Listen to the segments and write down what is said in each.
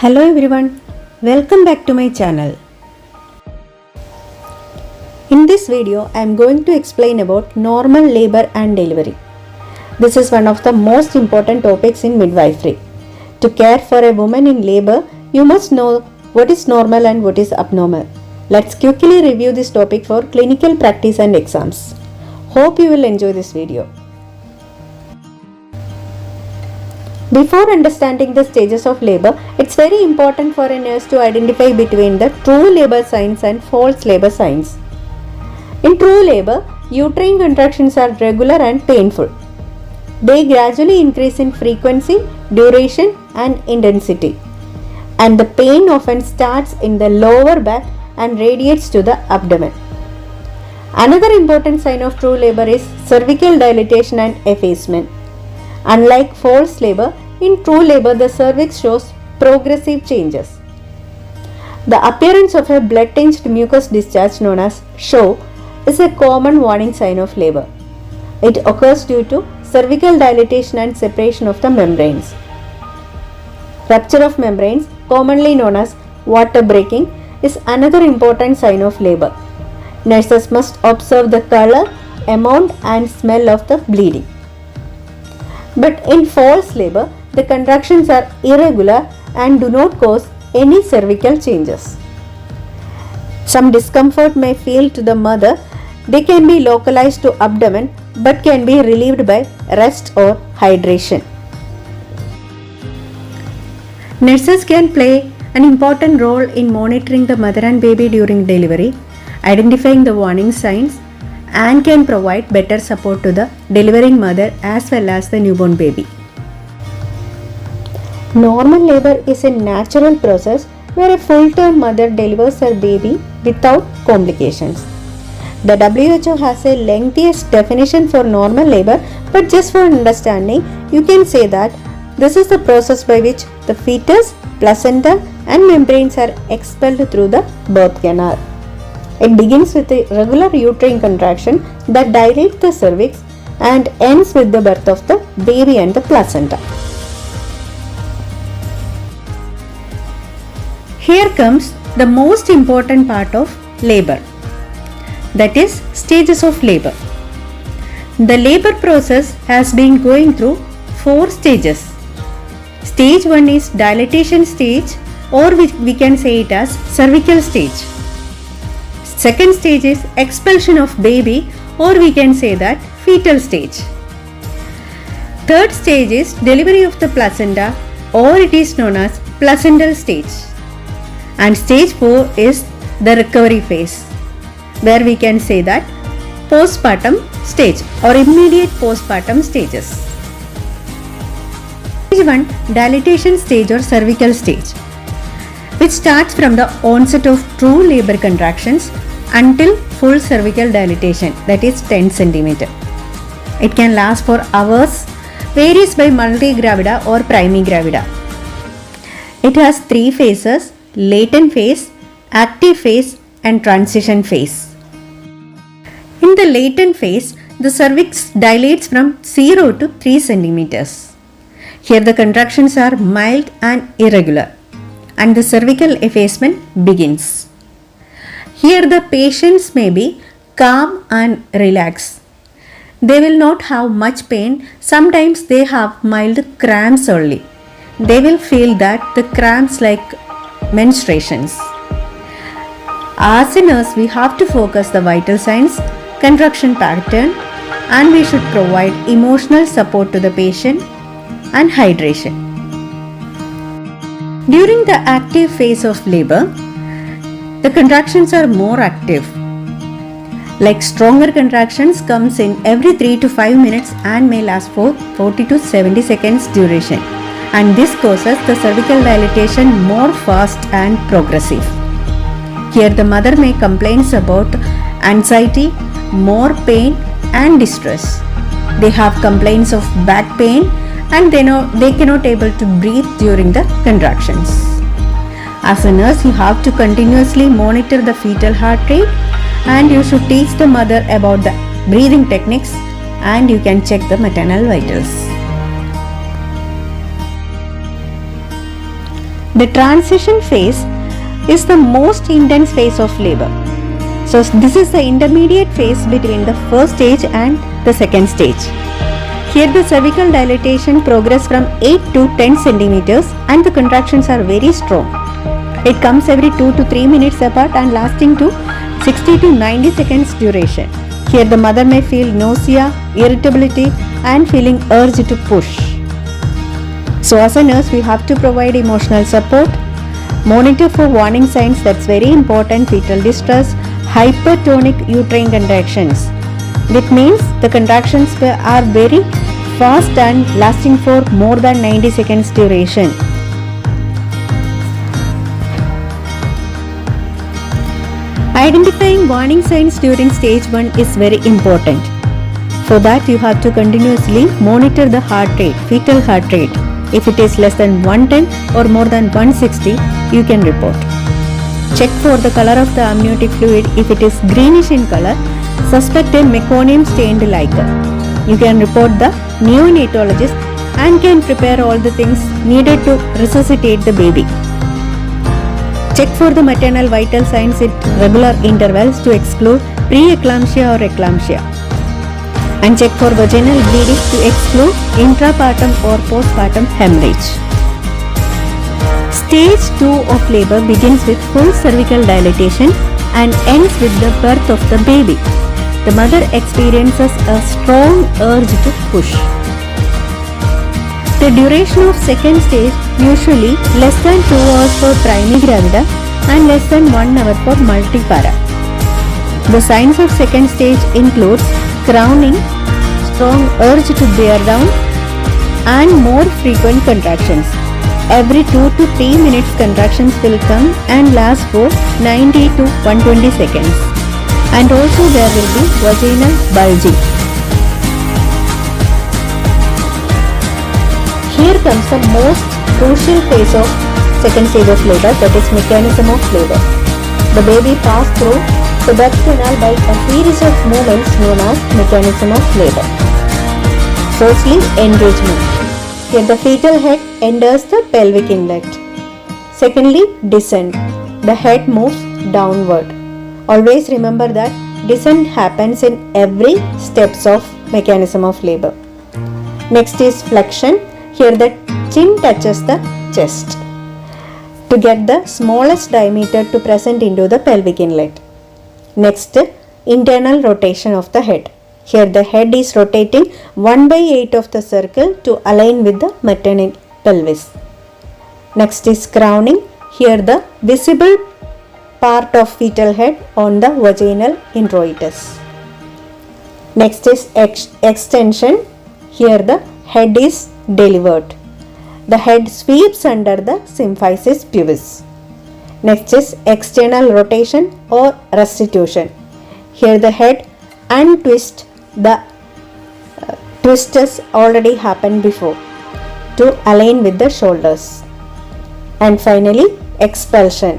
Hello everyone, welcome back to my channel. In this video, I am going to explain about normal labor and delivery. This is one of the most important topics in midwifery. To care for a woman in labor, you must know what is normal and what is abnormal. Let's quickly review this topic for clinical practice and exams. Hope you will enjoy this video. Before understanding the stages of labor, it's very important for a nurse to identify between the true labor signs and false labor signs. In true labor, uterine contractions are regular and painful. They gradually increase in frequency, duration, and intensity. And the pain often starts in the lower back and radiates to the abdomen. Another important sign of true labor is cervical dilatation and effacement. Unlike false labor, in true labor the cervix shows progressive changes. The appearance of a blood-tinged mucus discharge known as show is a common warning sign of labor. It occurs due to cervical dilatation and separation of the membranes. Rupture of membranes, commonly known as water breaking, is another important sign of labor. Nurses must observe the color, amount, and smell of the bleeding. But in false labor, the contractions are irregular and do not cause any cervical changes. Some discomfort may feel to the mother. They can be localized to abdomen but can be relieved by rest or hydration. Nurses can play an important role in monitoring the mother and baby during delivery, identifying the warning signs, and can provide better support to the delivering mother as well as the newborn baby. Normal labor is a natural process where a full-term mother delivers her baby without complications. The WHO has a lengthiest definition for normal labor, but just for understanding, you can say that this is the process by which the fetus, placenta, and membranes are expelled through the birth canal. It begins with a regular uterine contraction that dilates the cervix and ends with the birth of the baby and the placenta. Here comes the most important part of labor, that is stages of labor. The labor process has been going through 4 stages. Stage 1 is dilatation stage, or we can say it as cervical stage. Second stage is expulsion of baby, or we can say that fetal stage. Third stage is delivery of the placenta, or it is known as placental stage. And stage 4 is the recovery phase, where we can say that postpartum stage or immediate postpartum stages. Stage 1, dilatation stage or cervical stage, which starts from the onset of true labor contractions until full cervical dilatation, that is 10 cm. It can last for hours, varies by multigravida or primigravida. It has 3 phases: latent phase, active phase, and transition phase. In the latent phase, the cervix dilates from 0 to 3 cm. Here the contractions are mild and irregular, and the cervical effacement begins. Here the patients may be calm and relaxed. They will not have much pain. Sometimes they have mild cramps only. They will feel that the cramps like menstruations. As a nurse, we have to focus the vital signs, contraction pattern, and we should provide emotional support to the patient and hydration. During the active phase of labor, the contractions are more active. Like stronger contractions comes in every 3 to 5 minutes and may last for 40 to 70 seconds duration. And this causes the cervical dilatation more fast and progressive. Here the mother may complain about anxiety, more pain and distress. They have complaints of back pain and they cannot able to breathe during the contractions. As a nurse, you have to continuously monitor the fetal heart rate, and you should teach the mother about the breathing techniques, and you can check the maternal vitals. The transition phase is the most intense phase of labor. So this is the intermediate phase between the first stage and the second stage. Here the cervical dilatation progresses from 8 to 10 centimeters and the contractions are very strong. It comes every 2 to 3 minutes apart and lasting to 60 to 90 seconds duration. Here the mother may feel nausea, irritability and feeling urge to push. So as a nurse we have to provide emotional support, monitor for warning signs, that's very important, fetal distress, hypertonic uterine contractions. That means the contractions are very fast and lasting for more than 90 seconds duration. Identifying warning signs during stage 1 is very important. For that you have to continuously monitor the heart rate, fetal heart rate. If it is less than 110 or more than 160, you can report. Check for the color of the amniotic fluid. If it is greenish in color, suspect a meconium stained liquor. You can report the neonatologist and can prepare all the things needed to resuscitate the baby. Check for the maternal vital signs at regular intervals to exclude pre-eclampsia or eclampsia. And check for vaginal bleeding to exclude intrapartum or postpartum hemorrhage. Stage 2 of labor begins with full cervical dilatation and ends with the birth of the baby. The mother experiences a strong urge to push. The duration of second stage usually less than 2 hours for primigravida and less than 1 hour for multipara. The signs of second stage includes crowning, strong urge to bear down and more frequent contractions. Every 2 to 3 minutes contractions will come and last for 90 to 120 seconds. And also there will be vaginal bulging. Here comes the most crucial phase of second stage of labor, that is mechanism of labor. The baby passes through the birth canal by a series of movements known as mechanism of labor. Firstly, engagement. Here the fetal head enters the pelvic inlet. Secondly, descent. The head moves downward. Always remember that descent happens in every steps of mechanism of labor. Next is flexion. Here the chin touches the chest to get the smallest diameter to present into the pelvic inlet. Next, internal rotation of the head. Here the head is rotating 1/8 of the circle to align with the maternal pelvis. Next is crowning. Here the visible part of fetal head on the vaginal introitus. Next is extension. Here the head is delivered. The head sweeps under the symphysis pubis. Next is external rotation or restitution. Here the head untwists. The twist has already happened before to align with the shoulders. And finally, expulsion.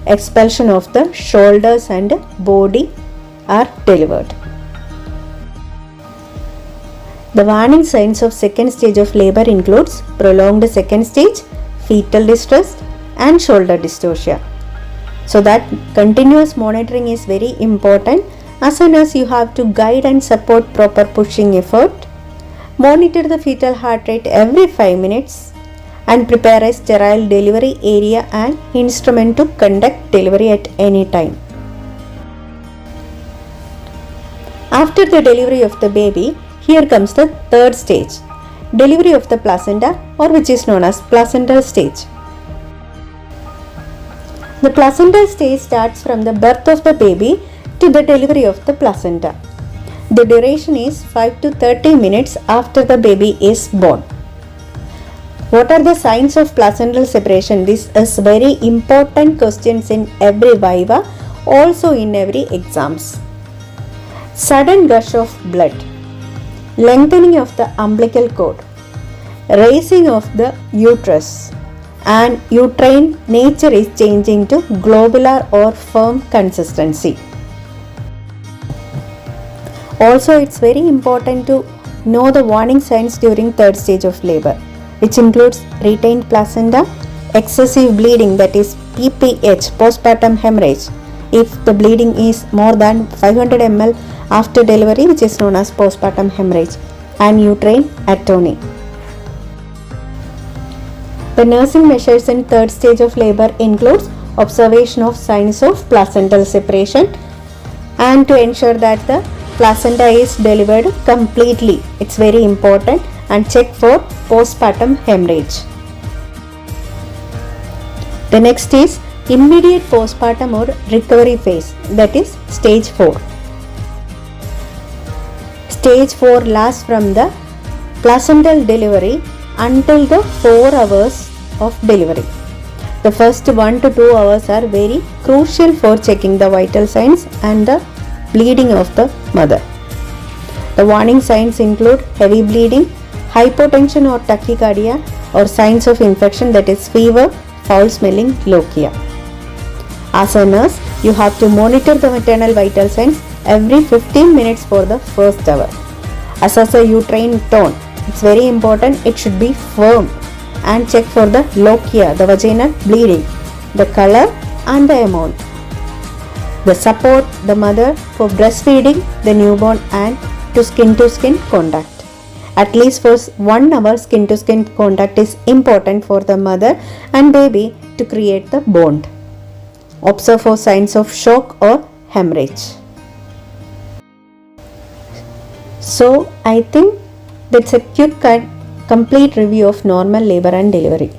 Expulsion of the shoulders and body are delivered. The warning signs of second stage of labor includes prolonged second stage, fetal distress and shoulder dystocia. So that continuous monitoring is very important. As soon as you have to guide and support proper pushing effort, monitor the fetal heart rate every 5 minutes and prepare a sterile delivery area and instrument to conduct delivery at any time. After the delivery of the baby, here comes the third stage, delivery of the placenta, or which is known as placental stage. The placental stage starts from the birth of the baby to the delivery of the placenta. The duration is 5 to 30 minutes after the baby is born. What are the signs of placental separation? This is very important questions in every viva, also in every exams. Sudden gush of blood, lengthening of the umbilical cord, raising of the uterus, and uterine nature is changing to globular or firm consistency. Also, it's very important to know the warning signs during third stage of labor, which includes retained placenta, excessive bleeding, that is PPH, postpartum hemorrhage. If the bleeding is more than 500 ml after delivery, which is known as postpartum hemorrhage, and uterine atony. The nursing measures in third stage of labor includes observation of signs of placental separation and to ensure that the placenta is delivered completely. It's very important, and check for postpartum hemorrhage. The next is immediate postpartum or recovery phase, that is stage 4. Stage 4 lasts from the placental delivery until the 4 hours of delivery. The first 1 to 2 hours are very crucial for checking the vital signs and the bleeding of the mother. The warning signs include heavy bleeding, hypotension or tachycardia, or signs of infection, that is fever, foul smelling, lochia. As a nurse, you have to monitor the maternal vital signs every 15 minutes for the first hour. Assess the uterine tone. It's very important. It should be firm, and check for the lochia, the vaginal bleeding, the color and the amount. The support the mother for breastfeeding the newborn and to skin contact. At least for 1 hour skin to skin contact is important for the mother and baby to create the bond. Observe for signs of shock or hemorrhage. So I think that's a quick and complete review of normal labor and delivery.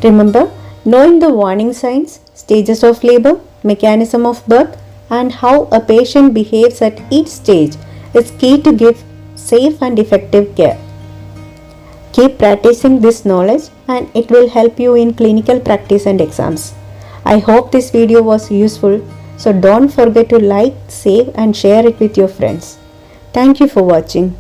Remember, knowing the warning signs, stages of labor, mechanism of birth, and how a patient behaves at each stage is key to give safe and effective care. Keep practicing this knowledge and it will help you in clinical practice and exams. I hope this video was useful, so don't forget to like, save and share it with your friends. Thank you for watching.